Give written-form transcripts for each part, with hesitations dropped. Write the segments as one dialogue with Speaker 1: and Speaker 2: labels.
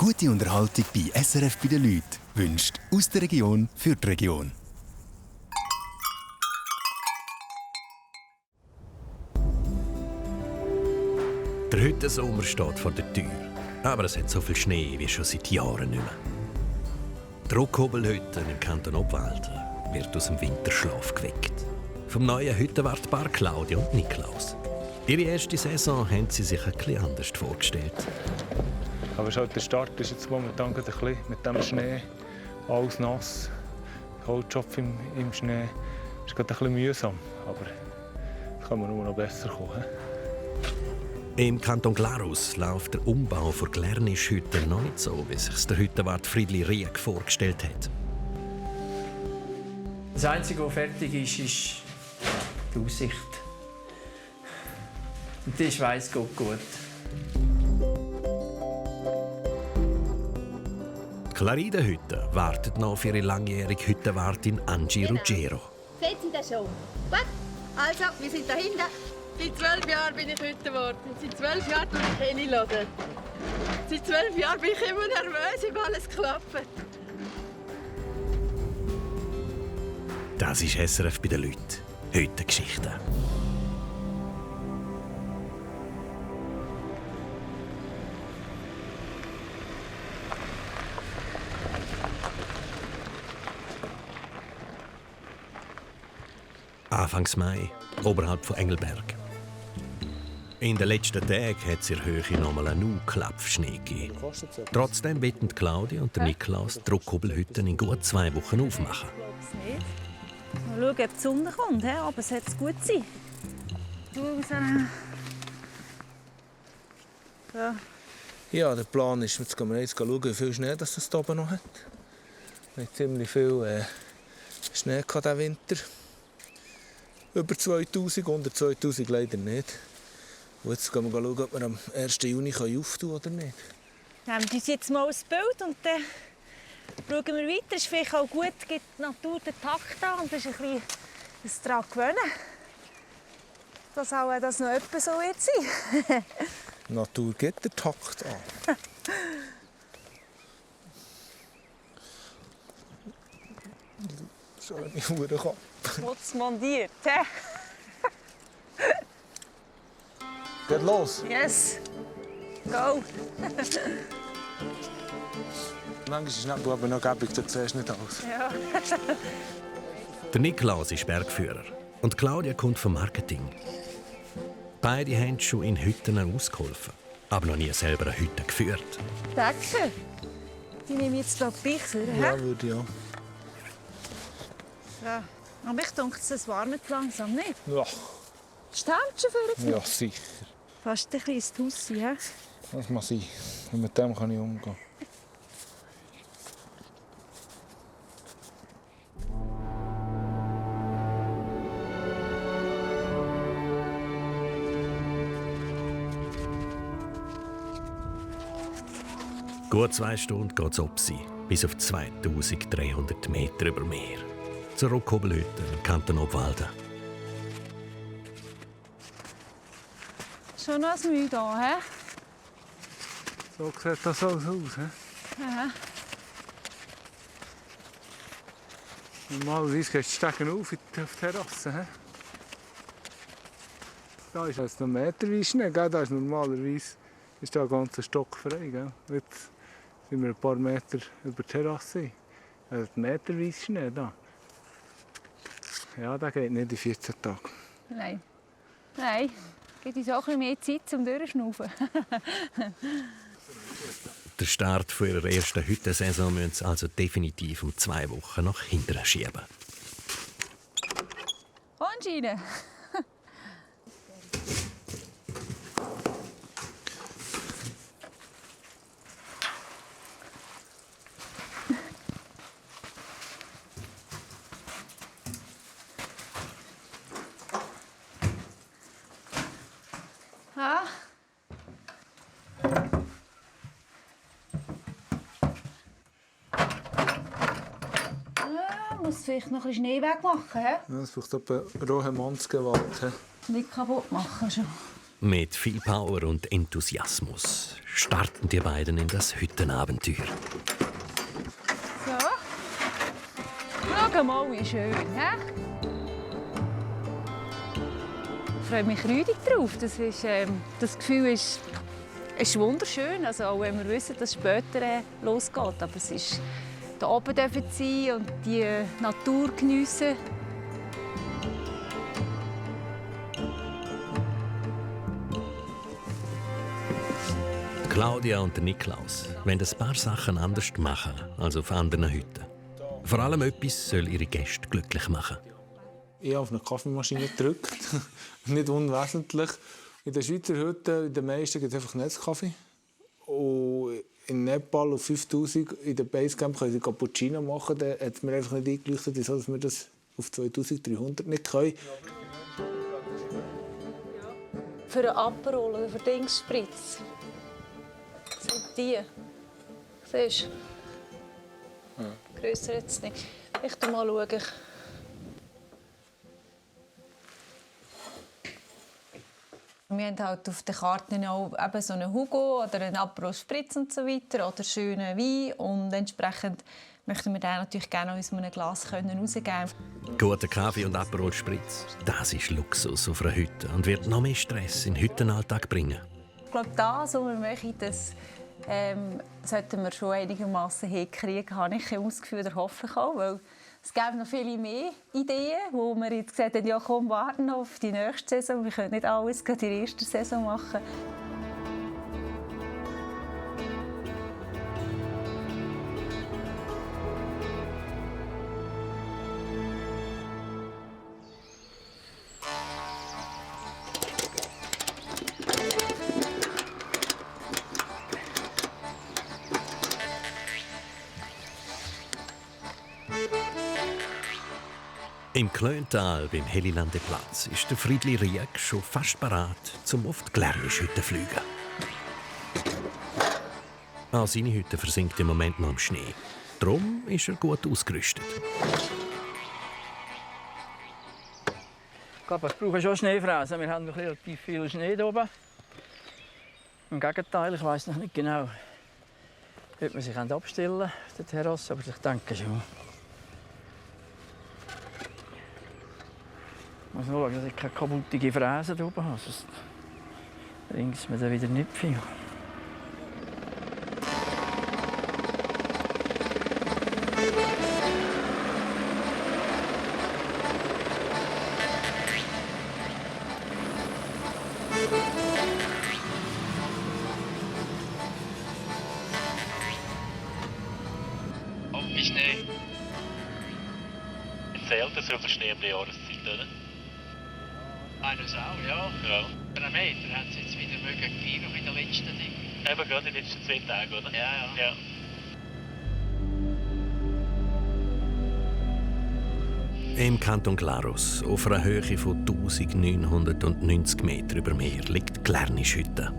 Speaker 1: Gute Unterhaltung bei SRF bei den Leuten wünscht aus der Region für die Region.
Speaker 2: Der Hüttensommer steht vor der Tür. Aber es hat so viel Schnee wie schon seit Jahren nicht mehr. Die Rockhobelhütte im Kanton Obwalden wird aus dem Winterschlaf geweckt. Vom neuen Hüttenwartpaar Claudia und Niklaus. Ihre erste Saison haben sie sich ein bisschen anders vorgestellt.
Speaker 3: Aber der Start ist jetzt momentan ein bisschen mit dem Schnee, alles nass, Holzschopf im Schnee. Das ist gerade ein bisschen mühsam, aber es kann nur noch besser kommen.
Speaker 2: Im Kanton Glarus läuft der Umbau der Glärnisch-Hütte noch nicht so, wie sich der Hüttenwart Friedli Rieck vorgestellt hat.
Speaker 4: Das Einzige, was fertig ist die Aussicht. Und die ist weiss Gott gut.
Speaker 2: Die Clarida-Hütte wartet noch auf ihre langjährige Hüttenwartin Angie Ruggiero.
Speaker 5: Seht ihr das schon? Gut, also, wir sind da hinten. Seit 12 Jahren bin ich Hüttenwartin. Seit 12 Jahren tue ich hineinladen. Seit 12 Jahren bin ich immer nervös, ob alles klappt.
Speaker 2: Das ist SRF bei den Leuten. Heute Geschichten. Anfangs Mai, oberhalb von Engelberg. In den letzten Tagen hat es in der Höhe noch mal einen Klapfschnee gegeben. Trotzdem wollten Claudia und Niklaus die Rockhobelhütten in gut 2 Wochen aufmachen.
Speaker 6: Mal schauen, ob die Sonne kommt, aber es sollte gut sein.
Speaker 3: Ja, der Plan ist, jetzt gehen wir jetzt schauen, wie viel Schnee das hier oben noch hat. Wir hatten ziemlich viel Schnee diesen Winter. Über 2000, unter 2000 leider nicht. Und jetzt gehen wir schauen, ob wir am 1. Juni auftun oder nicht.
Speaker 6: Nehmen wir uns jetzt mal ein Bild und dann schauen wir weiter. Es ist vielleicht auch gut, gibt die Natur den Takt an und das ist ein bisschen das daran gewöhnen. Dass auch das noch etwas so wird sein.
Speaker 3: Die Natur gibt den Takt an. Schöne Hurenkappe.
Speaker 6: What's mondiert, hä?
Speaker 3: Geht los!
Speaker 6: Yes! Go!
Speaker 3: Manchmal ist es aber noch gäbig, da siehst du nicht alles.
Speaker 6: Ja.
Speaker 2: Der Niklaus ist Bergführer und Claudia kommt vom Marketing. Beide haben schon in Hütten ausgeholfen, aber noch nie selber eine Hütte geführt.
Speaker 6: Danke! Die nehme ich jetzt hier bei dich, hä?
Speaker 3: Ja, würde ich auch.
Speaker 6: Ja. Aber ich denke, es warmet langsam, nicht?
Speaker 3: Ja,
Speaker 6: Stimmt schon für dich?
Speaker 3: ja sicher.
Speaker 6: Fast ein bisschen ins Haus sein, hä?
Speaker 3: Das muss sein. Und mit dem kann ich umgehen.
Speaker 2: Gut 2 Stunden geht es ob sie, bis auf 2300 Meter über Meer. Zur Rockhobelhütte im Kanton Obwalden.
Speaker 6: Schon noch ein Mühe da, hä?
Speaker 3: So sieht das alles aus. He?
Speaker 6: Ja.
Speaker 3: Normalerweise gehst du Stegen auf die Terrasse. He? Da ist es noch meterweise Schnee, gell? Da ist normalerweise da ein ganzer Stock frei. Gell? Jetzt sind wir ein paar Meter über die Terrasse. Also meterweise Schnee da. Ja, das geht nicht in 14 Tagen.
Speaker 6: Nein. Nein. Gibt uns auch ein bisschen mehr Zeit zum Durchschnaufen.
Speaker 2: Der Start für ihrer ersten Hüttensaison müssen sie also definitiv um 2 Wochen nach hinten schieben.
Speaker 6: Anscheinend. Ja. Muss vielleicht noch ein bisschen Schnee wegmachen, hä?
Speaker 3: Ja, es braucht etwa rohe Mannsgewalt.
Speaker 6: Nicht kaputt machen schon.
Speaker 2: Mit viel Power und Enthusiasmus starten die beiden in das Hüttenabenteuer.
Speaker 6: So. Schau mal, wie schön, hä? Ich freue mich riesig drauf. Das Gefühl ist wunderschön. Also auch wenn wir wissen, dass es später losgeht. Aber es ist hier oben dürfen sein und die Natur geniessen.
Speaker 2: Claudia und Niklaus wollen ein paar Sachen anders machen als auf anderen Hütten. Vor allem etwas soll ihre Gäste glücklich machen.
Speaker 3: Ich habe auf eine Kaffeemaschine gedrückt. Nicht unwesentlich. In den Schweizer Hütten, in den meisten gibt es einfach Netzkaffee. Und in Nepal auf 5000 in der Basecamp können sie Cappuccino machen. Da hat es mir einfach nicht eingeleuchtet, dass wir das auf 2300 nicht können.
Speaker 6: Für einen Aperol oder für Dingsspritz sind die. Siehst du? Ja. Grösser jetzt nicht. Ich mal schauen. Wir haben halt auf den Karten auch eben so einen Hugo oder einen Aperol Spritz und so weiter oder schönen Wein und entsprechend möchten wir den natürlich gerne aus einem Glas rausgeben können.
Speaker 2: Guter Kaffee und Aperol Spritz, das ist Luxus auf einer Hütte und wird noch mehr Stress in den Hüttenalltag bringen.
Speaker 6: Ich glaube, das, was wir möchten, das sollten wir schon einigermaßen hinkriegen, habe ich das Gefühl, oder hoffe ich auch, weil es gibt noch viele mehr Ideen, wo wir jetzt gesagt haben, ja komm, warten auf die nächste Saison. Wir können nicht alles in der ersten Saison machen.
Speaker 2: Im Klöntal beim Helilandeplatz ist der Friedli Rieck schon fast bereit, um auf die Glärnischhütte zu fliegen. Auch seine Hütte versinkt im Moment noch im Schnee. Darum ist er gut ausgerüstet.
Speaker 4: Ich glaube, es braucht schon Schneefräsen. Wir haben noch relativ viel Schnee hier oben. Im Gegenteil, ich weiss noch nicht genau, ob man sich abstellen kann auf der Terrasse, aber ich denke schon. Ich muss nur schauen, dass ich keine kaputte Fräse hier oben habe, sonst bringt es mir dann wieder nicht viel.
Speaker 7: Wie Schnee? Selten so viel Schnee um die Jahreszeit, oder? Eines auch, ja. Einen Meter hat es jetzt wieder gegeben, noch in den letzten Dingen. Eben gerade in den letzten 2 Tagen, oder? Ja.
Speaker 2: Im Kanton Glarus, auf einer Höhe von 1990 Metern über Meer, liegt die Glärnischhütte.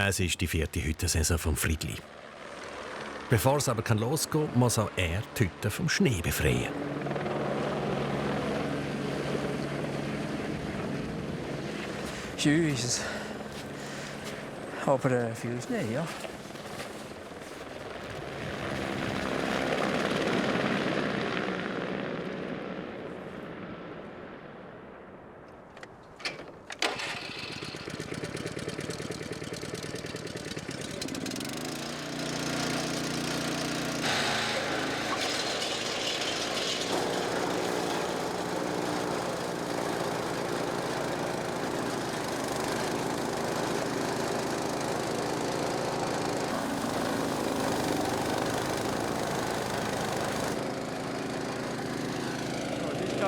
Speaker 2: Es ist die 4. Hüttensaison von Friedli. Bevor es aber losgehen kann, muss auch er die Hütte vom Schnee befreien.
Speaker 4: Schön ist es. Aber viel Schnee, ja.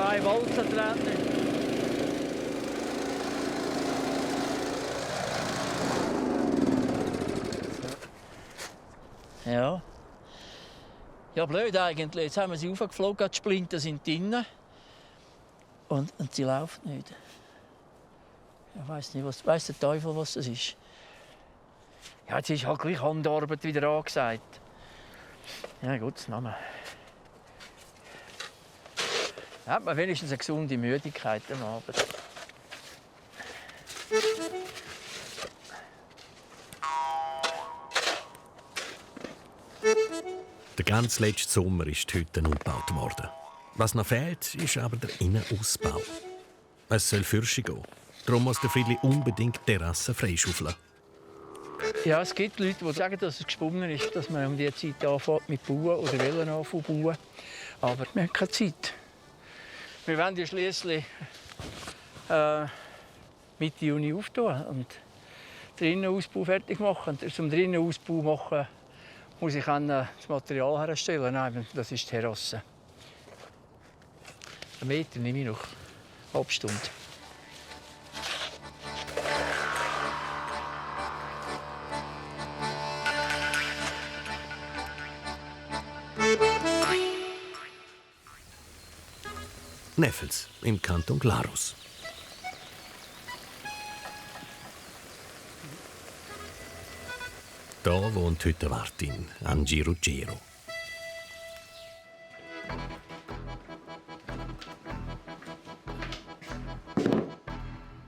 Speaker 4: Ein Walzer dran. Ja. Ja, blöd eigentlich. Jetzt haben wir sie aufgeflogen, die Splinter sind drinnen. Und sie läuft nicht. Ich weiss nicht, weiss der Teufel, was das ist. Ja, jetzt ist halt gleich Handarbeit wieder angesagt. Ja, gut, das Name. Da hat man wenigstens eine gesunde Müdigkeit am Abend.
Speaker 2: Der ganz letzte Sommer ist die Hütte umgebaut worden. Was noch fehlt, ist aber der Innenausbau. Es soll Fürsche gehen. Darum muss der Friedli unbedingt die Terrasse freischaufeln.
Speaker 4: Ja, es gibt Leute, die sagen, dass es gesponnen ist, dass man um diese Zeit anfängt mit Bauen oder wollen anfangen bauen. Aber wir haben keine Zeit. Wir wollen ja schliesslich Mitte Juni auftun und den Innenausbau fertig machen. Und zum Innenausbau machen muss ich das Material herstellen. Nein, das ist die Terrasse. 1 Meter nehme ich noch. Abstunde.
Speaker 2: Neffels im Kanton Glarus. Da wohnt die Hüttenwartin Angie Ruggiero.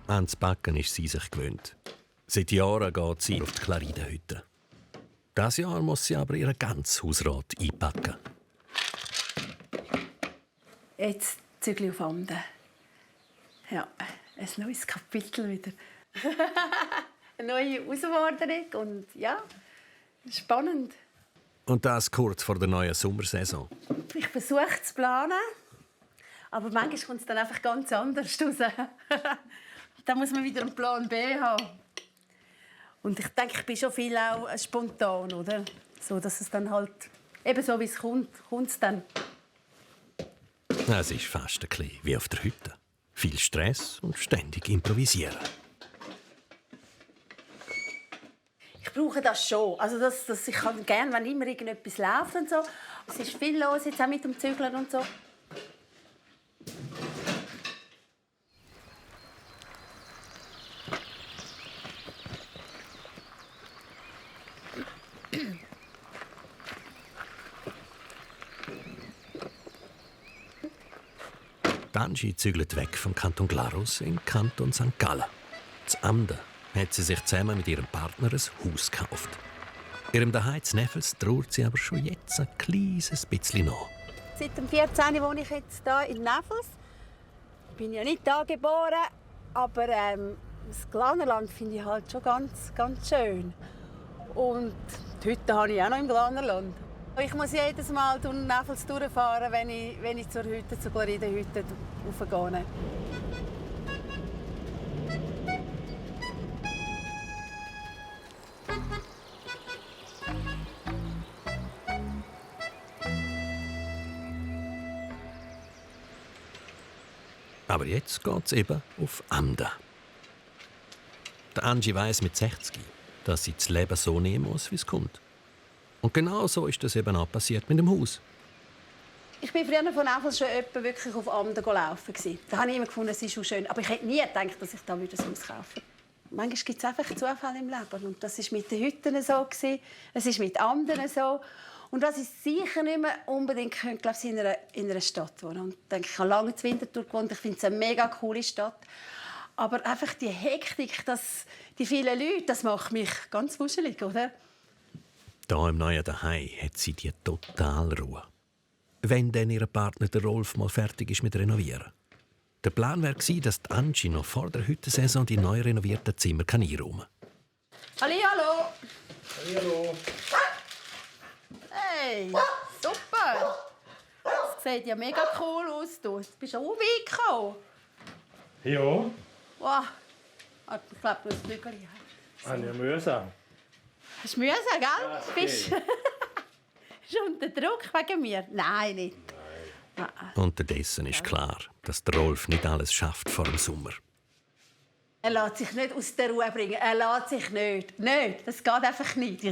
Speaker 2: Ans Backen ist sie sich gewöhnt. Seit Jahren geht sie auf die Claridenhütte. Dieses Jahr muss sie aber ihren ganzen Hausrat einpacken.
Speaker 5: Jetzt zügle ich auf Amden. Ja, ein neues Kapitel wieder. Eine neue Herausforderung und ja, spannend.
Speaker 2: Und das kurz vor der neuen Sommersaison.
Speaker 5: Ich versuche zu planen, aber manchmal kommt es dann einfach ganz anders raus. Da muss man wieder einen Plan B haben. Und ich denke, ich bin schon viel auch spontan, oder? So, dass es dann halt eben so, wie es kommt, kommt es dann.
Speaker 2: Es ist fast ein bisschen wie auf der Hütte. Viel Stress und ständig improvisieren.
Speaker 5: Ich brauche das schon. Also ich kann gerne, wenn immer irgendetwas läuft und so. Es ist viel los, jetzt auch mit dem Zügeln und so.
Speaker 2: Angie zügelt weg vom Kanton Glarus in den Kanton St. Gallen. Zu Amden hat sie sich zusammen mit ihrem Partner ein Haus gekauft. Ihrem Daheim zu Neffels trauert sie aber schon jetzt ein kleines bisschen nach.
Speaker 5: Seit dem 14. wohne ich jetzt hier in Neffels. Ich bin ja nicht hier geboren, aber das Glanerland finde ich halt schon ganz, ganz schön. Und die Hütte habe ich auch noch im Glanerland. Ich muss jedes Mal durch Neffels durchfahren, wenn ich zur Hütte, zur Claridenhütte raufgehe.
Speaker 2: Aber jetzt geht es eben auf Amden. Der Angie weiss mit 60, dass sie das Leben so nehmen muss, wie es kommt. Und genau so ist das eben auch passiert mit dem Haus.
Speaker 5: Ich bin früher von Neffels schon wirklich auf Amden laufen. Da habe ich immer gefunden, es ist schon schön. Aber ich hätte nie gedacht, dass ich da ein Haus kaufen würde. Manchmal gibt es einfach Zufälle im Leben. Und das war mit den Hütten so. Es ist mit Amden so. Und was ich sicher nicht mehr unbedingt könnte, glaube ich, in einer Stadt wohnen. Und ich denke, ich habe lange in Winterthur gewohnt. Ich finde es eine mega coole Stadt. Aber einfach die Hektik, die vielen Leute, das macht mich ganz wuschelig, oder?
Speaker 2: Hier im neuen Daheim hat sie die totale Ruhe. Wenn dann ihr Partner, der Rolf, mal fertig ist mit Renovieren. Der Plan war, dass die Angie noch vor der Hüttensaison die neu renovierten Zimmer einräumen kann.
Speaker 5: Hallo! Hallo! Hey, super! Das sieht ja mega cool aus. Du bist auch weit gekommen.
Speaker 8: Ja.
Speaker 5: Wow. Ich glaube, du hast Flügel.
Speaker 8: So. Ja, mühsam.
Speaker 5: Hast du mühsam, gell?
Speaker 8: Ja,
Speaker 5: bist schon unter Druck wegen mir? Nein, nicht. Nein.
Speaker 2: Unterdessen ist klar, dass der Rolf nicht alles schafft vor dem Sommer.
Speaker 5: Er lässt sich nicht aus der Ruhe bringen. Er lässt sich nicht. Nicht. Das geht einfach nicht.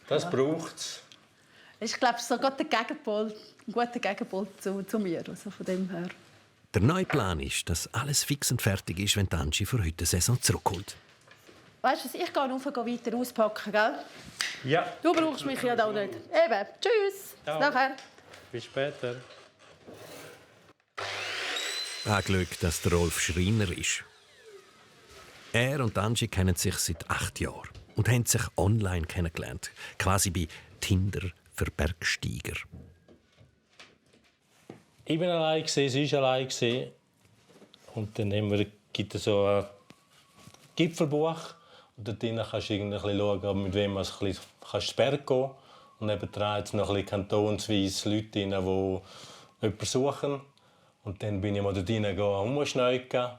Speaker 8: Das braucht es.
Speaker 5: Ich glaube, sogar der Gegenpol, ein guter Gegenpol zu mir. Also von dem her.
Speaker 2: Der neue Plan ist, dass alles fix und fertig ist, wenn Angie für heute Saison zurückkommt.
Speaker 5: Weißt du, ich gehe rauf, weiter auspacken, gell?
Speaker 8: Ja.
Speaker 5: Du brauchst mich ja da nicht. Eben, tschüss.
Speaker 8: Ciao.
Speaker 5: Bis nachher.
Speaker 8: Bis später.
Speaker 2: Ein Glück, dass der Rolf Schreiner ist. Er und Angie kennen sich seit 8 Jahren und haben sich online kennengelernt. Quasi bei Tinder für Bergsteiger.
Speaker 8: Ich war allein, sie war allein. Und dann gibt es so ein Gipfelbuch. Und dort kannst du irgendwie schauen, mit wem du ein bisschen Berg gehen kannst. Und nebendran hat es noch ein bisschen kantonsweise Leute, die jemanden suchen. Und dann bin ich mal dort rein umschneiden.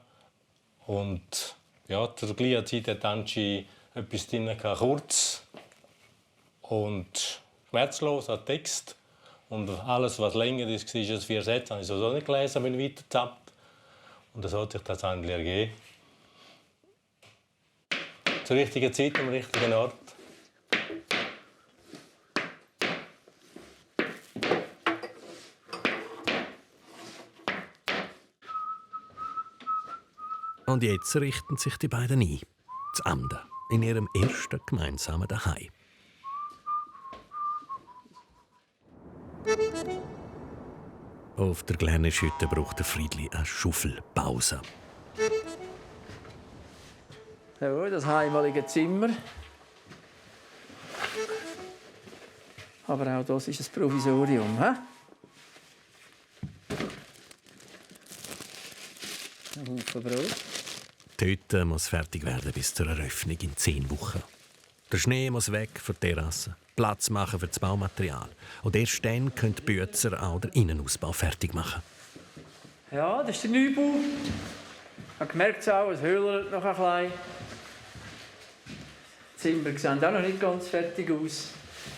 Speaker 8: Und ja, zur gleichen Zeit hat Angie etwas drin, kurz und schmerzlos, ein Text. Und alles, was länger ist, als 4 Sätze, habe ich so nicht gelesen, bin ich weitergezappt. Und das hat sich das eigentlich ergeben. Zur richtigen Zeit, am richtigen Ort.
Speaker 2: Und jetzt richten sich die beiden ein. Zu Amden, in ihrem ersten gemeinsamen Daheim. Auf der kleinen Schütte braucht der Friedli eine Schaufelpause.
Speaker 4: Ja, das heimalige Zimmer. Aber auch das ist ein Provisorium. He? Ein Haufen Brot.
Speaker 2: Die Hütte muss fertig werden bis zur Eröffnung in 10 Wochen. Der Schnee muss weg für die Terrasse, Platz machen für das Baumaterial. Und erst dann können die Bützer auch den Innenausbau fertig machen.
Speaker 4: Ja, das ist der Neubau. Man merkt es auch, es höhlert noch ein bisschen. Die Zimmer sehen auch noch nicht ganz fertig aus.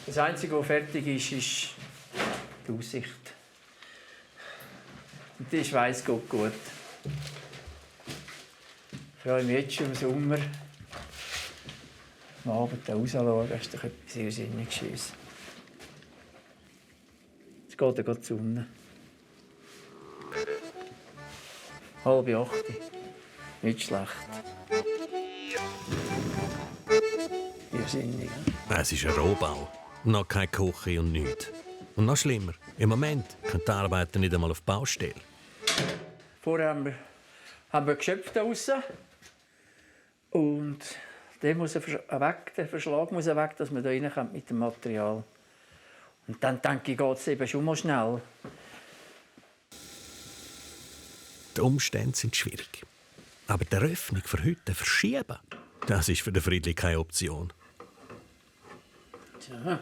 Speaker 4: Das Einzige, was fertig ist, ist die Aussicht. Und die ist weiss Gott gut. Ich freue mich jetzt schon im Sommer. Am Abend da rausschauen, das ist doch etwas sehr Sinniges. Jetzt geht ja die Sonne. 7:30. Nicht schlecht. Irrsinnig.
Speaker 2: Es ist ein Rohbau. Noch keine Küche und nichts. Und noch schlimmer, im Moment können die Arbeiter nicht einmal auf die Baustelle.
Speaker 4: Vorher haben wir Geschöpfe da draussen. Und der muss weg, der Verschlag muss weg, dass man da reinkommt mit dem Material. Und dann denke ich, geht es eben schon mal schnell.
Speaker 2: Die Umstände sind schwierig. Aber die Eröffnung für heute verschieben, das ist für den Friedli keine Option.
Speaker 4: Tja.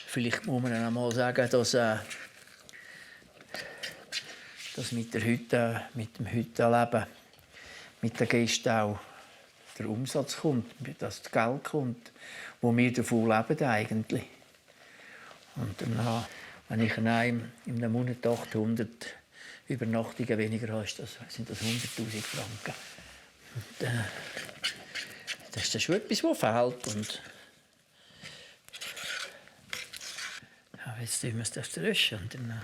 Speaker 4: Vielleicht muss man dann einmal sagen, dass mit der Hütte, mit dem Hüttenleben, mit den Gästen auch der Umsatz kommt, dass das Geld kommt, wo wir davon leben eigentlich. Und dann, wenn ich in einem Monat 800 Übernachtungen weniger habe, sind das 100'000 Franken. Und, das ist schon etwas, was fehlt. Und ja, jetzt tun wir es das löschen. Und dann,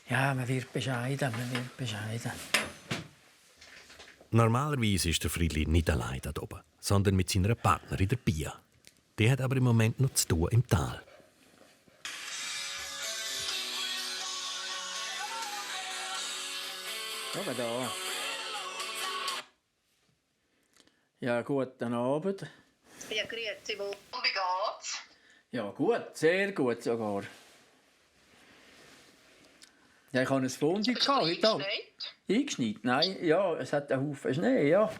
Speaker 4: ja, man wird bescheiden,
Speaker 2: Normalerweise ist der Friedli nicht allein da oben, sondern mit seiner Partnerin, der Pia. Die hat aber im Moment noch zu tun im Tal.
Speaker 4: Aber da. Ja, guten Abend.
Speaker 5: Ja, grüezi wohl. Und wie geht's?
Speaker 4: Ja, gut, sehr gut sogar. Ja, ich hatte ein Fondue heute Abend. Eingeschneit? Nein, ja, es hat einen Haufen Schnee, ja.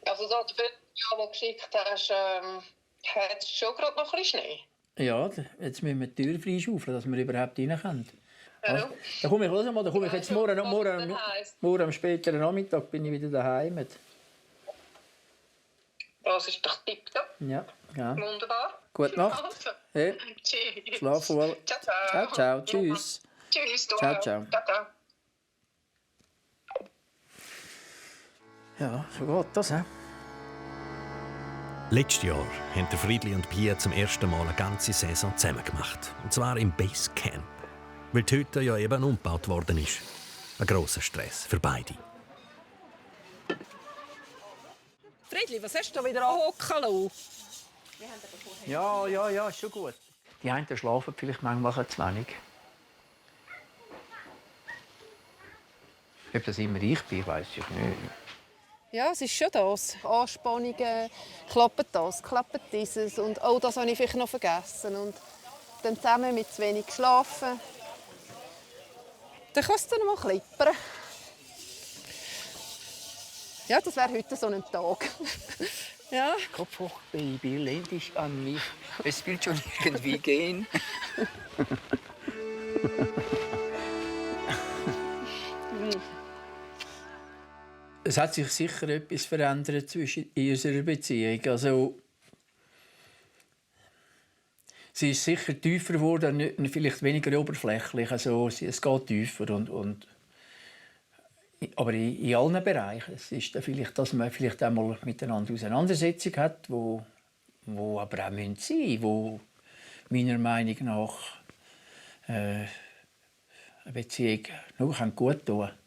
Speaker 5: Also da der Video, den du geschickt hast, hat es schon gerade noch ein bisschen Schnee.
Speaker 4: Ja, jetzt müssen wir die Tür freischaufeln, dass wir überhaupt rein können.
Speaker 5: Ja.
Speaker 4: Also, da komme ich jetzt morgen am späteren Nachmittag bin ich wieder daheim.
Speaker 5: Das ist doch tipptopp.
Speaker 4: Ja, ja.
Speaker 5: Wunderbar.
Speaker 4: Gute Nacht.
Speaker 5: Also.
Speaker 4: Hey.
Speaker 5: Tschüss.
Speaker 4: Schlaf wohl.
Speaker 5: Ciao, ciao.
Speaker 4: Ciao, ciao. Tschüss.
Speaker 5: Tschüss.
Speaker 4: Ciao, ciao.
Speaker 5: Ciao, ciao.
Speaker 4: Ja, so geht das, hä?
Speaker 2: Letztes Jahr haben der Friedli und Pia zum ersten Mal eine ganze Saison zusammen gemacht. Und zwar im Basecamp. Weil die Hütte ja eben umgebaut worden ist. Ein grosser Stress für beide.
Speaker 9: Friedli, was hast du da wieder anhocken?
Speaker 4: Ja, ist schon gut. Die einen schlafen vielleicht manchmal ein zu wenig. Ob das immer ich bin, weiss ich nicht.
Speaker 5: Ja, es ist schon das. Anspannungen, klappt das, klappt dieses. Und auch das habe ich vielleicht noch vergessen. Und dann zusammen mit zu wenig schlafen. Dann kann es dann mal klippern. Ja, das wäre heute so ein Tag. Ja.
Speaker 4: Kopf hoch, Baby, lehn dich an mich. Es wird schon irgendwie gehen. Es hat sich sicher etwas verändert zwischen unserer Beziehung. Also, sie ist sicher tiefer geworden, vielleicht weniger oberflächlich. Also, es geht tiefer aber in allen Bereichen. Es ist vielleicht, dass man vielleicht einmal miteinander Auseinandersetzung hat, wo aber auch sein müssen, wo meiner Meinung nach eine Beziehung nur gut tun kann.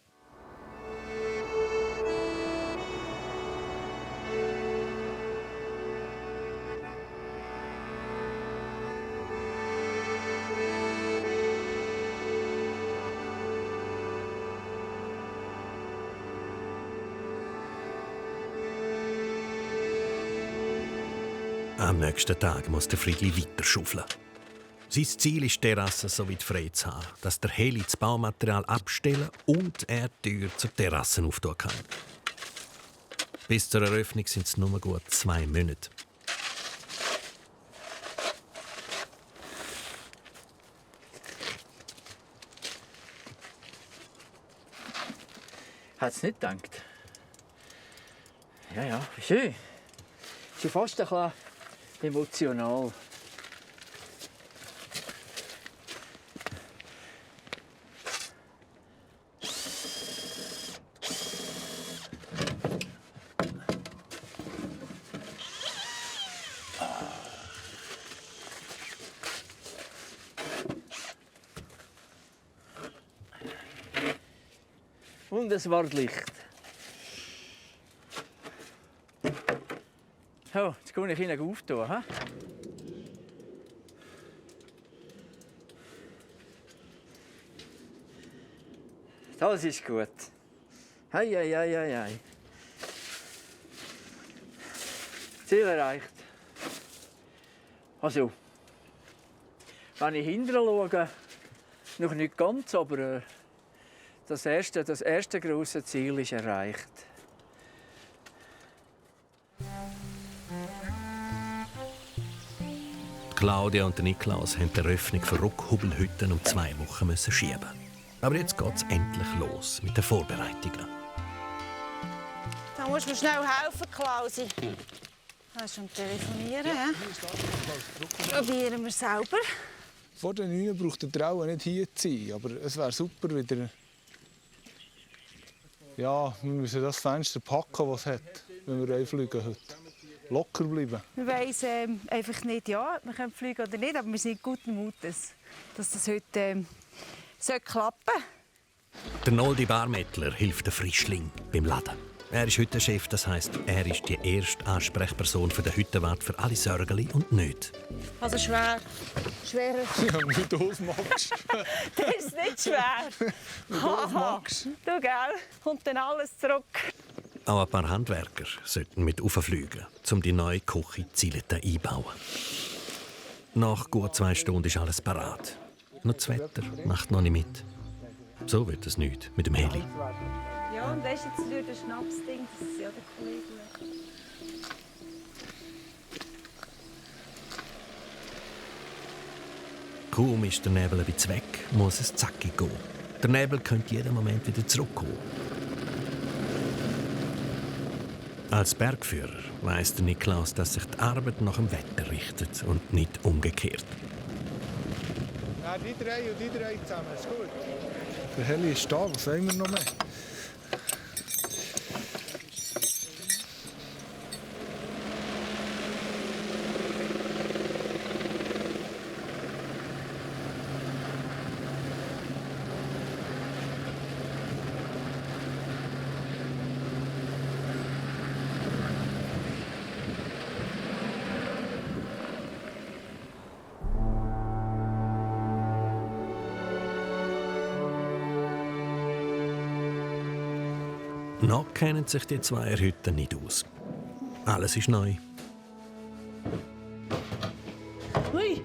Speaker 2: Am nächsten Tag muss der Friedli weiter schaufeln. Sein Ziel ist, die Terrasse so weit frei zu haben, dass der Heli das Baumaterial abstellen und er die Tür zur Terrasse auftun kann. Bis zur Eröffnung sind es nur gut 2 Monate.
Speaker 4: Hat es nicht gedacht? Ja, schön. Sie ist fast ein bisschen emotional. Und es war Licht. So, jetzt kann ich Ihnen auftun. He? Das ist gut. Hei. Ziel erreicht. Also, wenn ich hinterher schaue, noch nicht ganz, aber das erste grosse Ziel ist erreicht.
Speaker 2: Claudia und Niklaus haben die Eröffnung für Rockhubelhütten um 2 Wochen schieben. Aber jetzt geht es endlich los mit den Vorbereitungen.
Speaker 6: Da musst du mir schnell helfen, Klausi. Hast du am Telefonieren? Ja. Probieren wir selber.
Speaker 3: Vor den 9 braucht der Trauen nicht hier zu sein, aber es wäre super wieder. Ja, wir müssen das Fenster packen, was es hat, wenn wir einfliegen heute. Locker bleiben.
Speaker 6: Wir wissen einfach nicht, ja, wir können fliegen oder nicht, aber wir sind guten Mutes, dass das heute klappen soll.
Speaker 2: Der Noldi Barmettler hilft der Frischling beim Laden. Er ist Hüttenchef, das heisst, er ist die erste Ansprechperson für den Hüttenwart für alle Sorgen und Nöte.
Speaker 6: Also schwer. Schwerer.
Speaker 3: Ja, wie du es magst.
Speaker 6: Das ist nicht schwer.
Speaker 3: Wie du es magst.
Speaker 6: Du, gell? Kommt dann alles zurück.
Speaker 2: Auch ein paar Handwerker sollten mit auffliegen, um die neue Küche Zileta einzubauen. Nach gut 2 Stunden ist alles parat. Nur das Wetter macht noch nicht mit. So wird es nicht mit dem Heli.
Speaker 6: Ja, und das ist jetzt durch das Schnapsding, das ist ja der Kollege.
Speaker 2: Kaum ist der Nebel ein bisschen weg, muss es zackig gehen. Der Nebel könnte jeden Moment wieder zurückkommen. Als Bergführer weiss der Niklaus, dass sich die Arbeit nach dem Wetter richtet und nicht umgekehrt.
Speaker 3: Ja, die 3 und die 3 zusammen, ist gut. Der Heli ist da, was wollen wir noch mehr?
Speaker 2: Noch kennen sich die zwei Hütten nicht aus. Alles ist neu.
Speaker 6: Hui.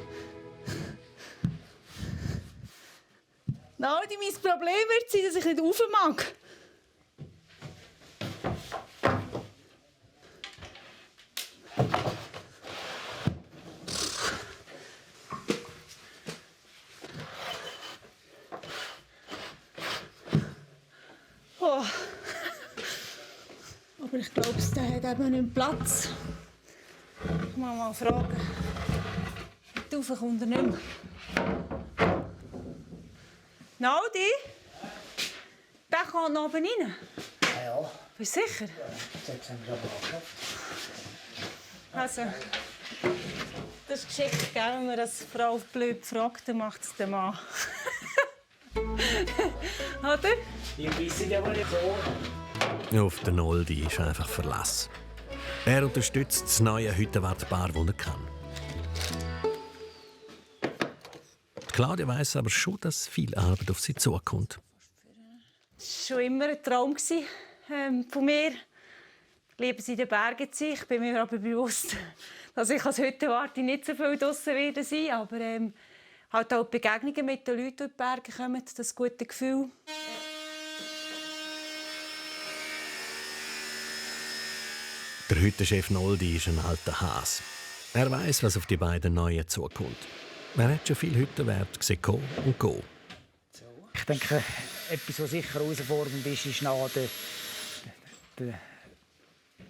Speaker 6: Naudi, mein Problem wird sein, dass ich nicht rauf mag. Oh. Aber ich glaube, der hat eben nicht Platz. Ich muss mal fragen. Rauf kommt er nicht mehr. Naudi? Der kommt noch oben rein?
Speaker 10: Ja.
Speaker 6: Bist du sicher?
Speaker 10: Ja, jetzt haben wir aber angeschafft.
Speaker 6: Also, das ist geschickt, gell? Wenn man das Frau blöd fragt, dann macht es der Mann. Oder?
Speaker 10: Die wissen ja wohl nicht so.
Speaker 2: Auf den Noldi ist einfach Verlass. Er unterstützt das neue Hüttenwartpaar, das er kann. Claudia weiss aber schon, dass viel Arbeit auf sie zukommt.
Speaker 6: Das war schon immer ein Traum von mir. Ich liebe es in den Bergen zu sein. Ich bin mir aber bewusst, dass ich als Hüttenwarte nicht so viel draussen werde sein. Aber halt auch die Begegnungen mit den Leuten, die in die Berge kommen, das gute Gefühl.
Speaker 2: Der Hüttenchef Noldi ist ein alter Hase. Er weiss, was auf die beiden Neuen zukommt. Er hat schon viele Hüttenwerte gesehen kommen und gehen.
Speaker 10: Ich denke, etwas, was sicher herausfordernd ist, ist nach der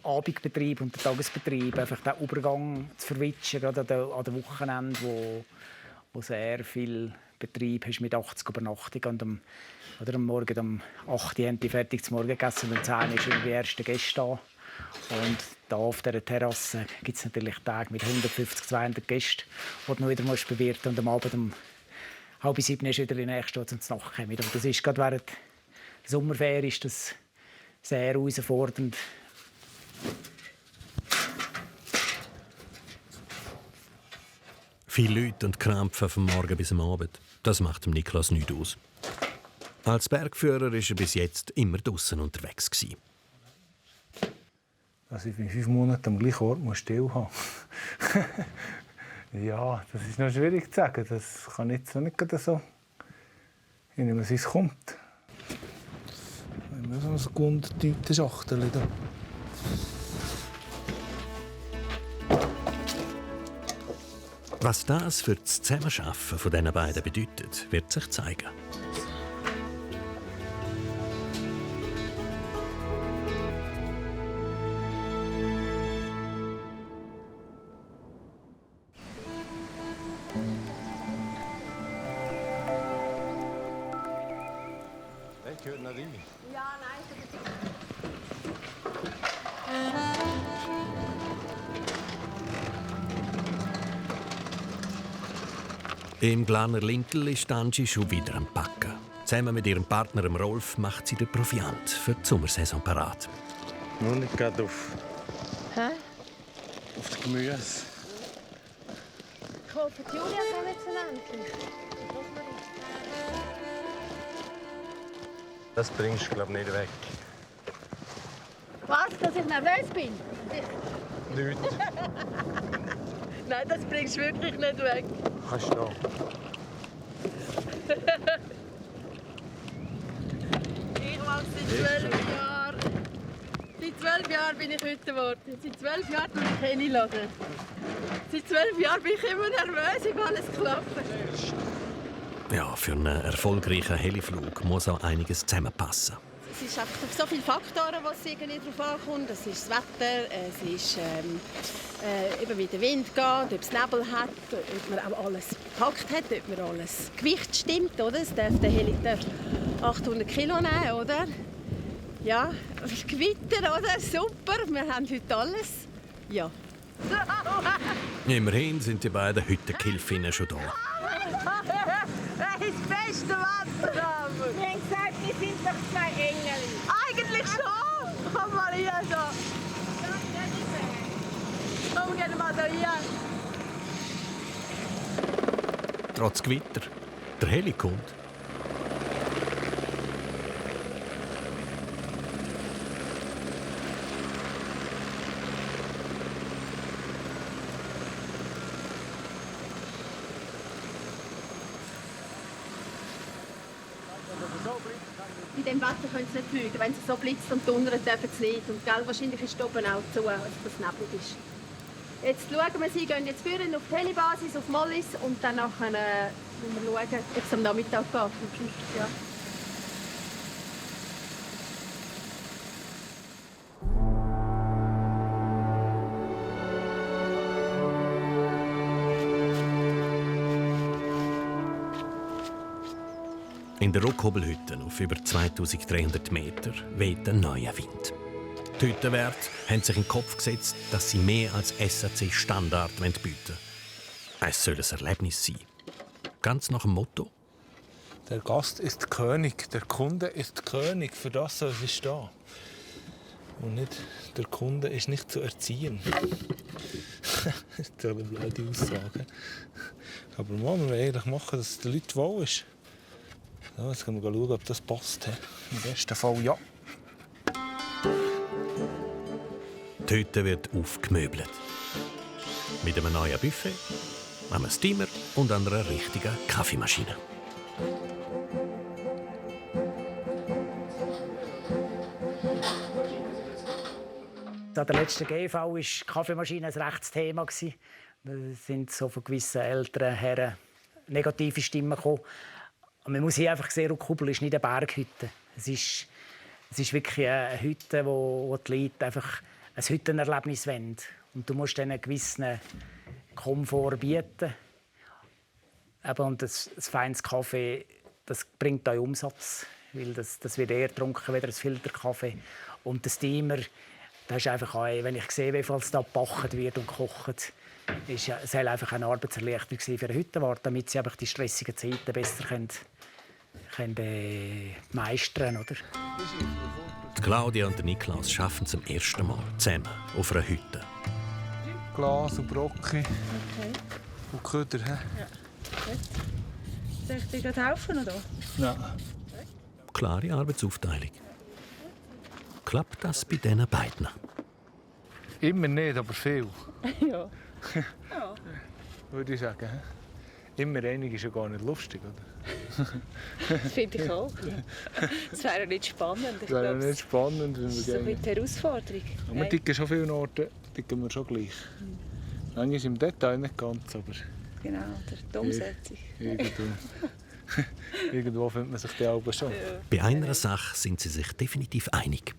Speaker 10: Abendbetrieb und der Tagesbetrieb einfach den Übergang zu verwitschen, gerade an den Wochenenden, wo sehr viel Betrieb hast mit 80 Übernachtungen. Oder am Morgen um 8 Uhr haben die fertig zum Morgen gegessen und um 10 Uhr sind die ersten Gäste da. Und hier auf dieser Terrasse gibt es natürlich Tage mit 150, 200 Gästen, die du noch wieder bewirten musst. Und am Abend um 6:30 ist wieder die nächste, die zum Nacht kommen. Aber das ist gerade während der Sommerferien ist das sehr herausfordernd.
Speaker 2: Viele Leute und Krampfen vom Morgen bis am Abend. Das macht dem Niklas nichts aus. Als Bergführer war er bis jetzt immer draußen unterwegs gewesen.
Speaker 3: Dass ich in 5 Monaten am gleichen Ort still haben muss. Ja, das ist noch schwierig zu sagen. Das kann jetzt noch nicht so. Ich nehme, es kommt. Wir haben so ein gewundete Schachtel da.
Speaker 2: Was das für das Zusammenarbeiten von diesen beiden bedeutet, wird sich zeigen. Im Glaner Lintel ist Angie schon wieder am Packen. Zusammen mit ihrem Partner Rolf macht sie den Proviant für die Sommersaison parat.
Speaker 11: Nur nicht gerade auf das Gemüse.
Speaker 5: Ich hoffe, Julia kann jetzt endlich.
Speaker 11: Das bringst du, glaube ich, nicht weg.
Speaker 5: Was? Dass ich nervös bin?
Speaker 11: Nichts.
Speaker 5: Nein, das bringst du wirklich nicht weg.
Speaker 11: Kannst du noch.
Speaker 5: Ich mache seit 12 Jahren. Seit 12 Jahren bin ich heute geworden. Seit 12 Jahren tue ich Henny laden. Seit 12 Jahren bin ich immer nervös, ob alles klappt.
Speaker 2: Ja, für einen erfolgreichen Heliflug muss auch einiges zusammenpassen.
Speaker 5: Es ist einfach so viele Faktoren, die irgendwie darauf ankommt. Es ist das Wetter, es ist eben wie der Wind geht, ob es Nebel hat, ob man auch alles gepackt hat, ob man alles Gewicht stimmt, oder? Es darf, der Heli darf 800 Kilo nehmen, oder? Ja, Gewitter, oder? Super, wir haben heute alles. Ja.
Speaker 2: Immerhin sind die beiden Hüttenkilfinnen schon da.
Speaker 5: Das ist das beste Wetter, aber. Wir haben gesagt, wir sind doch 2 Engel. Eigentlich schon. Komm mal hier da. Komm, geh mal da hier.
Speaker 2: Trotz Gewitter. Der Heli kommt.
Speaker 5: Bei dem Wetter können sie nicht fliegen. Wenn es so blitzt und donnert, dürfen sie nicht. Und gell, wahrscheinlich ist es oben auch zu, als es neblig ist. Jetzt schauen wir, sie gehen jetzt führen auf Helibasis, auf Mollis und dann müssen wir schauen, ob es am Nachmittag geht. Ja.
Speaker 2: In der Rockhobelhütte auf über 2300 Meter weht ein neuer Wind. Die Hüttenwärter haben sich in den Kopf gesetzt, dass sie mehr als SAC-Standard bieten wollen. Es soll ein Erlebnis sein. Ganz nach dem Motto:
Speaker 3: Der Gast ist König, der Kunde ist König. Für das soll sie stehen. Und nicht, der Kunde ist nicht zu erziehen. Das ist eine blöde Aussage. Aber wir wollen eigentlich machen, dass es den Leuten wohl ist. Ja, jetzt können wir schauen, ob das passt. Im besten Fall ja.
Speaker 2: Die Hütte wird aufgemöbelt. Mit einem neuen Buffet, einem Steamer und einer richtigen Kaffeemaschine.
Speaker 10: An der letzten GV war die Kaffeemaschine ein rechtes Thema. Da sind so von gewissen älteren Herren negative Stimmen gekommen. Man muss hier einfach sehen, Rockhobel ist nicht eine Berghütte. Es ist wirklich eine Hütte, wo die Leute einfach ein Hüttenerlebnis wollen. Und du musst ihnen einen gewissen Komfort bieten. Und das feines Kaffee, das bringt auch Umsatz. Weil das wird eher getrunken als ein Filterkaffee. Und der Steamer, das ist einfach auch, wenn ich sehe, wie viel es da gebacken wird und gekocht, es soll einfach eine Arbeitserleichterung sein für den Hüttenwart, damit sie einfach die stressigen Zeiten besser können meistern, oder?
Speaker 2: Die Claudia und der Niklas arbeiten zum ersten Mal zusammen auf einer Hütte.
Speaker 3: Glas und Brocken
Speaker 6: Okay.
Speaker 3: und Köder.
Speaker 6: Ja. Gut. Soll ich dir gerade helfen, oder?
Speaker 3: Nein.
Speaker 2: Klare Arbeitsaufteilung. Klappt das bei diesen beiden?
Speaker 3: Immer nicht, aber viel.
Speaker 6: Ja. Ja.
Speaker 3: Würde ich sagen. Immer einig ist ja gar nicht lustig, oder?
Speaker 6: Das finde ich auch. Das wäre nicht spannend.
Speaker 3: Das wäre nicht spannend, wenn
Speaker 6: das ist
Speaker 3: wir
Speaker 6: so eine Herausforderung.
Speaker 3: Ja, wir ticken schon viele Orte, ticken wir schon gleich. Manchmal im Detail nicht ganz, aber...
Speaker 6: Genau, die Umsetzung.
Speaker 3: Irgendwo findet man sich die Augen schon.
Speaker 6: Ja.
Speaker 2: Bei einer Sache sind sie sich definitiv einig.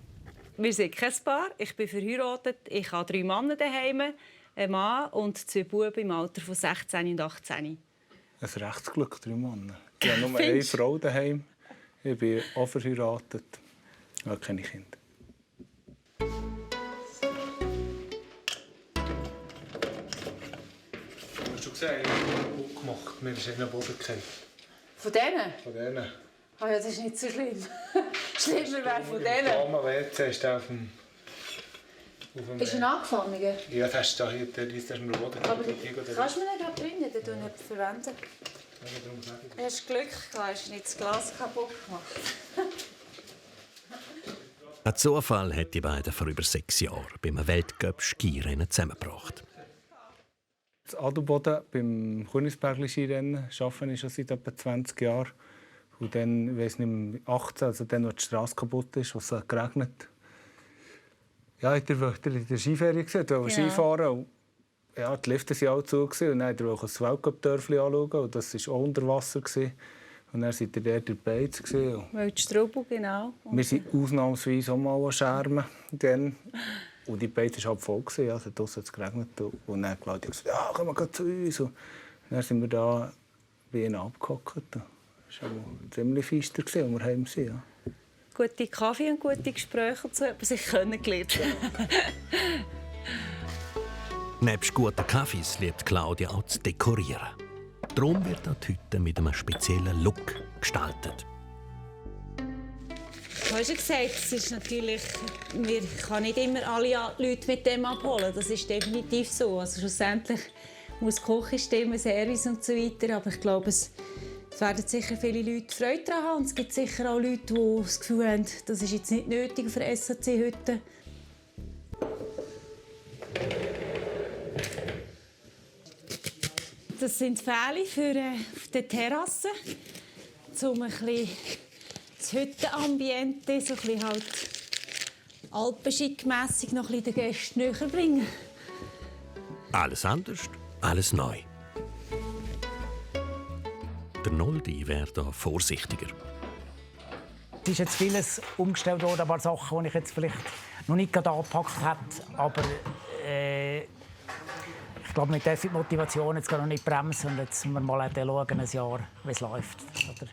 Speaker 12: Wir sind kein Paar. Ich bin verheiratet. Ich habe 3 Männer daheim, einen Mann und 2 Buben im Alter von 16 und 18.
Speaker 3: Ein Rechtsglück, 3 Männer. Ich habe nur eine Frau daheim. Ich bin auch verheiratet. Ich habe keine Kinder. Hast du gesehen, ich habe gut gemacht. Mir ist in den Boden gefallen.
Speaker 12: Von denen?
Speaker 3: Von denen.
Speaker 12: Ah ja, das ist nicht so schlimm. Schlimmer wäre von denen.
Speaker 3: Mama WC ist der auf dem...
Speaker 12: Ist ein Angefangener?
Speaker 3: Ja, das ist da hier, der ist mir Boden.
Speaker 12: Aber kannst du mir nicht bringen, dann tue ich etwas verwenden. Du hast Glück gehabt, hast nicht das Glas kaputt gemacht.
Speaker 2: Ein Zufall hat die beiden vor über 6 Jahren beim Weltcup-Skirennen zusammengebracht.
Speaker 3: In Adelboden beim Königsbergli-Skirennen arbeite ich schon seit etwa 20 Jahren. Und dann, ich weiss nicht, 18, also dann, als die Straße kaputt ist, als es geregnet. Ja, ich wollte in der Skiferie Skifahren. Und, ja, die Lifte waren auch zu. Und dann wollte ich das Weltcup-Dörfli anschauen. Und das war auch unter Wasser. Und dann waren wir dort in der Beiz.
Speaker 12: Weil die Strubel, genau.
Speaker 3: Wir sind ausnahmsweise auch mal an Schermen. Dann. Und die Beiz war halb voll. Ja, es hat draussen geregnet. Und dann Claudia gesagt, ja, komm mal zu uns. Und dann sind wir da bei ihnen abgehockt. Das war ziemlich feister, als wir heim waren. Ja.
Speaker 12: Gute Kaffee und gute Gespräche und so hat man sich kennengelernt.
Speaker 2: Nebst guten Kaffees liebt Claudia auch zu dekorieren. Darum wird auch die Hütte mit einem speziellen Look gestaltet.
Speaker 12: Du hast ja gesagt, es ist natürlich, man kann nicht immer alle Leute mit dem abholen. Das ist definitiv so. Also schlussendlich muss die Küche stimmen, Service und so weiter. Aber ich glaube, es werden sicher viele Leute Freude daran haben. Und es gibt sicher auch Leute, die das Gefühl haben, das ist jetzt nicht nötig für SAC-Hütten. Das sind Pfähle für die Terrasse, um ein bisschen das das Hüttenambiente, so ein bisschen halt alpenschickmässig noch ein bisschen den Gästen näher bringen.
Speaker 2: Alles anders, alles neu. Der Noldi wäre da vorsichtiger.
Speaker 10: Es ist jetzt vieles umgestellt worden, ein paar Sachen, die ich jetzt vielleicht noch nicht gerade angepackt habe. Aber ich glaube, wir dürfen die Motivation jetzt noch nicht bremsen. Und jetzt müssen wir mal schauen, ein Jahr, wie es läuft. Oder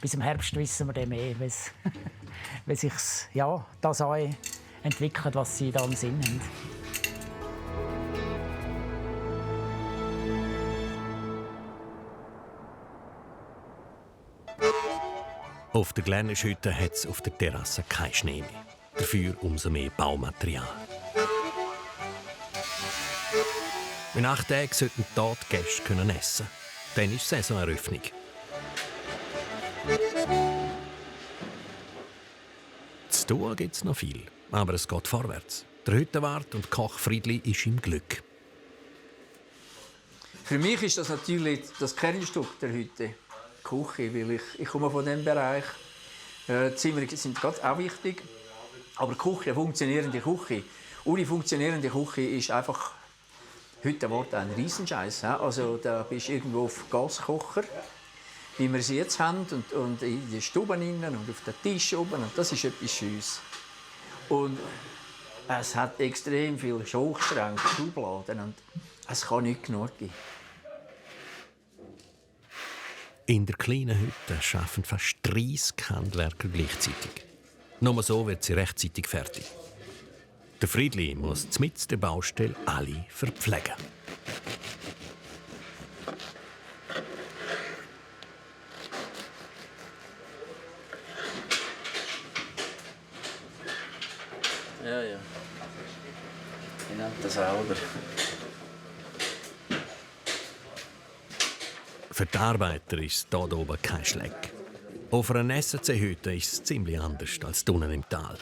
Speaker 10: bis im Herbst wissen wir dann mehr, wie sich das entwickelt, was sie da im Sinn haben.
Speaker 2: Auf der Glärnischhütte hat es auf der Terrasse keinen Schnee mehr. Dafür umso mehr Baumaterial. In 8 Tagen sollten dort die Gäste essen können. Dann ist Saisoneröffnung. Zu tun gibt es noch viel, aber es geht vorwärts. Der Hüttenwart und Koch Friedli ist im Glück.
Speaker 4: Für mich ist das natürlich das Kernstück der Hütte. Die Küche, weil ich komme von diesem Bereich. Die Zimmer sind auch wichtig. Aber die Küche, eine funktionierende Küche. Ohne funktionierende Küche ist einfach heute ein Riesenscheiß. Also da bist du irgendwo auf Gaskocher, wie wir sie jetzt haben, und in den Stuben innen und auf den Tisch oben. Und das ist etwas Schönes. Und es hat extrem viele Hochschränke, Schubladen, und es kann nicht genug geben.
Speaker 2: In der kleinen Hütte arbeiten fast 30 Handwerker gleichzeitig. Nur so wird sie rechtzeitig fertig. Der Friedli muss mitten der Baustelle alle verpflegen.
Speaker 4: Ja. Ich nenne das selber.
Speaker 2: Für die Arbeiter ist es hier oben kein Schleck. Auf einer SC-Hütte ist es ziemlich anders als unten im Tal.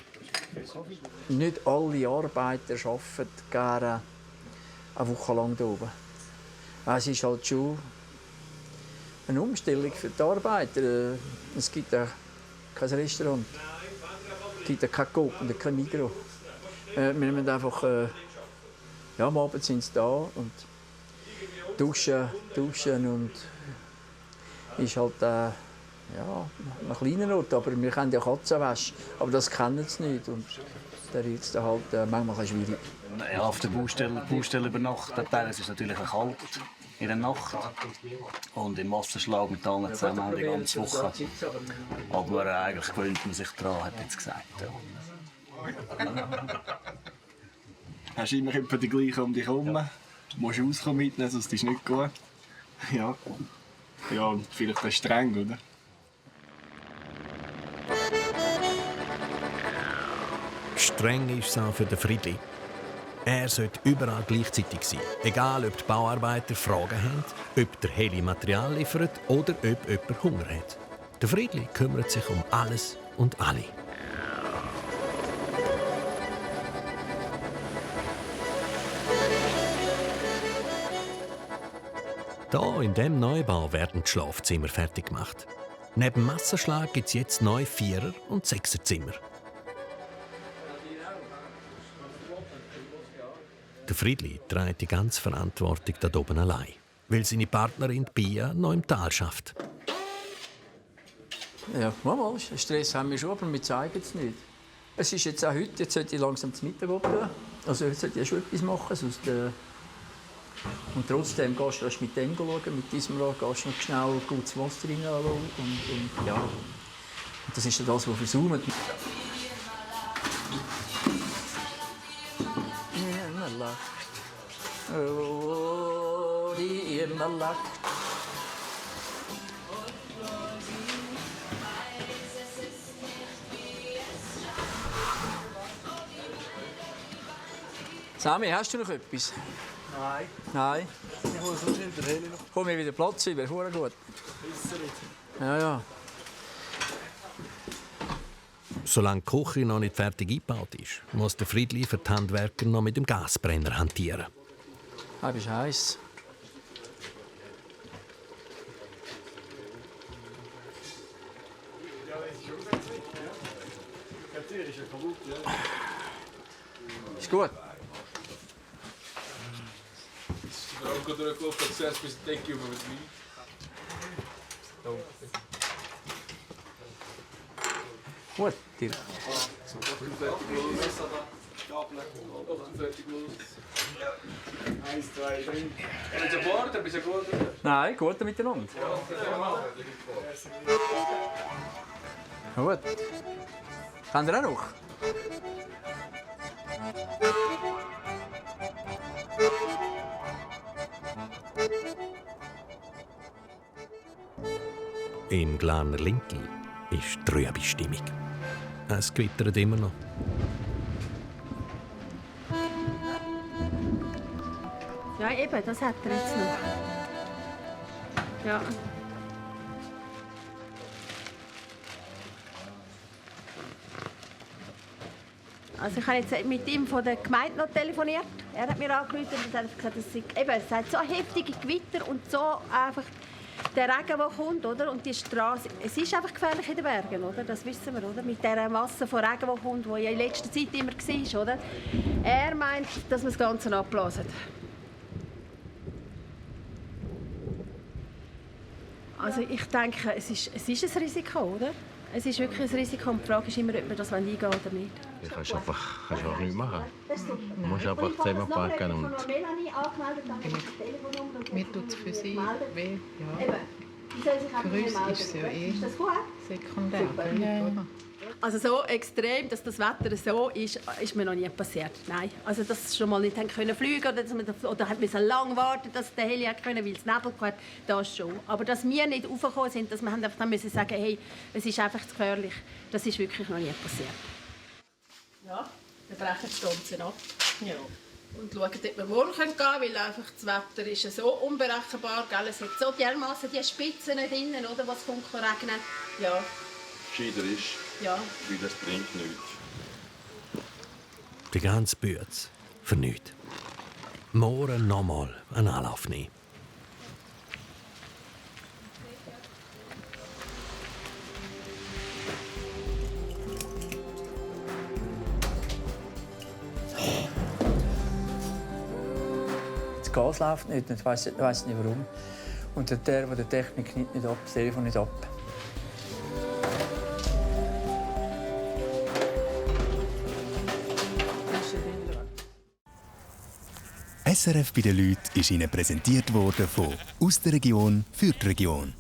Speaker 4: Nicht alle Arbeiter arbeiten gerne eine Woche lang hier oben. Es ist halt schon eine Umstellung für die Arbeiter. Es gibt ja kein Restaurant, es gibt ja kein Coop und kein Migros. Wir müssen einfach, am Abend sind sie da und duschen und ist halt ein kleiner Ort, aber wir kennen ja Katzenwäsche, aber das kennen sie nicht und der ist halt manchmal ein schwierig.
Speaker 13: Ja, auf der Baustelle übernachten, teilweise ist es natürlich kalt in der Nacht und im Wasserschlag mit allen zusammen die ganze Woche. Aber eigentlich gewöhnt man sich daran, hat jetzt gesagt. Ja.
Speaker 14: Hast du immer etwa die gleichen um dich herum? Du musst rauskommen mitnehmen, sonst ist es nicht gut. Ja, vielleicht ist streng, oder?
Speaker 2: Streng ist es auch für den Friedli. Er sollte überall gleichzeitig sein. Egal, ob die Bauarbeiter Fragen haben, ob der Heli Material liefert oder ob jemand Hunger hat. Der Friedli kümmert sich um alles und alle. Hier in diesem Neubau werden die Schlafzimmer fertig gemacht. Neben Massenschlag gibt es jetzt neue 4er- und 6er-Zimmer. Der Friedli trägt die ganze Verantwortung da oben allein, weil seine Partnerin Pia noch im Tal arbeitet.
Speaker 4: Ja, manchmal Stress haben wir schon, aber wir zeigen es nicht. Es ist jetzt auch heute, jetzt sollte ich langsam zum Mittag gehen. Also heute sollte ich schon etwas machen, sonst, und trotzdem gehst du mit dem schauen, mit diesem Rohr gehst du noch schnell gutes Wasser rein und ja. Und das ist ja das, was versäumt. Immer lacht, oh, die immer lacht. Sami, hast du noch etwas? Nein.
Speaker 11: Ich hole sonst nicht den Heli noch.
Speaker 4: Komm mir wieder Platz über, ist gut. Ja.
Speaker 2: Solange die Küche noch nicht fertig eingebaut ist, muss der Friedli für die Handwerker noch mit dem Gasbrenner hantieren.
Speaker 4: Das ist heiß.
Speaker 11: Tür ist ja kaputt, ja.
Speaker 4: Ist gut.
Speaker 11: Die Frau geht durchgelaufen, hat zuerst bis die Decke über mit Wein.
Speaker 4: Gut, dir.
Speaker 11: 48 los. Stapeln. 48 los. 1, 2, 3. Bist du Border? Bist du gut?
Speaker 4: Nein, gut miteinander. Gut. Kann ihr auch noch?
Speaker 2: In Glarner Linki ist trübe Stimmung. Es gewittert immer noch.
Speaker 5: Ja, eben, das hat er jetzt noch. Ja. Also ich habe jetzt mit ihm von der Gemeinde noch telefoniert. Er hat mir angerufen und hat gesagt, es hat so heftige Gewitter und so einfach der Regen, der kommt, oder? Und die Straße, es ist einfach gefährlich in den Bergen, oder? Das wissen wir, oder? Mit dieser Masse von Regen, die kommt, die ja in letzter Zeit immer war, oder? Er meint, dass wir das Ganze abblasen. Also ich denke, es ist ein Risiko, oder? Es ist wirklich ein Risiko und die Frage ist immer, ob wir das eingehen oder nicht.
Speaker 15: Du kannst einfach nichts machen. Du musst einfach zusammenpacken und...
Speaker 16: Mir tut es für sie weh, ja. Für uns ist es ja sekundär. Ja.
Speaker 5: Also so extrem, dass das Wetter so ist mir noch nie passiert. Nein, also dass sie schon mal nicht können fliegen oder haben müssen lang warten, dass der Heli können, weil es Nebel hat, das schon. Aber dass wir nicht raufgekommen sind, dass wir einfach dann müssen sagen, hey, es ist einfach zu gefährlich, das ist wirklich noch nie passiert. Ja, wir brechen die Stanzen ab. Ja. Und schauen, ob wir morgen gehen können, weil einfach das Wetter ist so unberechenbar. Gell? Es hat so dermassen die Spitzen nicht drin, oder, was kommt regnen. Ja.
Speaker 15: Gescheiter ist,
Speaker 5: ja.
Speaker 15: weil es bringt nichts.
Speaker 2: Die ganze Bütze für nichts. Morgen nochmal einen Anlauf nehmen.
Speaker 4: Das Gas läuft nicht, ich weiss nicht warum. Und der Technik nimmt nicht ab, das Telefon nicht ab.
Speaker 1: SRF bei den Leuten ist Ihnen präsentiert worden von «Aus der Region für die Region».